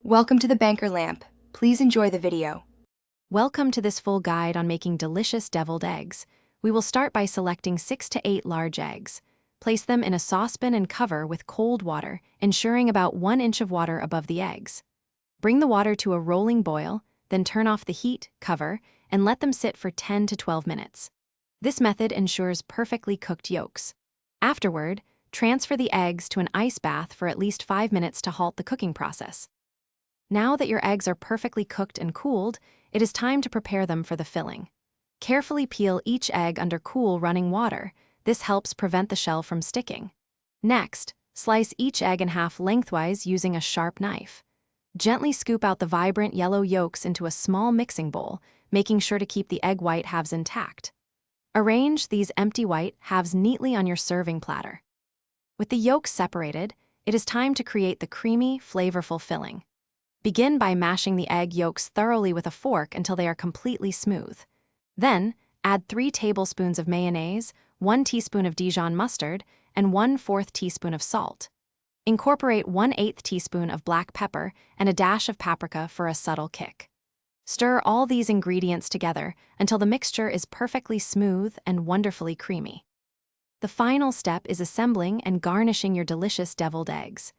Welcome to the Banker Lamp. Please enjoy the video. Welcome to this full guide on making delicious deviled eggs. We will start by selecting 6 to 8 large eggs. Place them in a saucepan and cover with cold water, ensuring about 1 inch of water above the eggs. Bring the water to a rolling boil, then turn off the heat, cover, and let them sit for 10 to 12 minutes. This method ensures perfectly cooked yolks. Afterward, transfer the eggs to an ice bath for at least 5 minutes to halt the cooking process. Now that your eggs are perfectly cooked and cooled, it is time to prepare them for the filling. Carefully peel each egg under cool running water. This helps prevent the shell from sticking. Next, slice each egg in half lengthwise using a sharp knife. Gently scoop out the vibrant yellow yolks into a small mixing bowl, making sure to keep the egg white halves intact. Arrange these empty white halves neatly on your serving platter. With the yolks separated, it is time to create the creamy, flavorful filling. Begin by mashing the egg yolks thoroughly with a fork until they are completely smooth. Then, add 3 tablespoons of mayonnaise, 1 teaspoon of Dijon mustard, and 1/4 teaspoon of salt. Incorporate 1/8 teaspoon of black pepper and a dash of paprika for a subtle kick. Stir all these ingredients together until the mixture is perfectly smooth and wonderfully creamy. The final step is assembling and garnishing your delicious deviled eggs.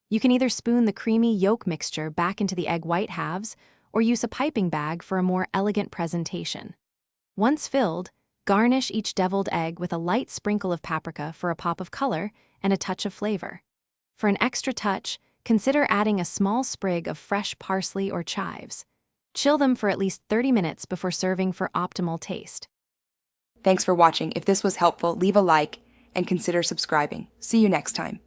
You can either spoon the creamy yolk mixture back into the egg white halves or use a piping bag for a more elegant presentation. Once filled, garnish each deviled egg with a light sprinkle of paprika for a pop of color and a touch of flavor. For an extra touch, consider adding a small sprig of fresh parsley or chives. Chill them for at least 30 minutes before serving for optimal taste. Thanks for watching. If this was helpful, leave a like and consider subscribing. See you next time.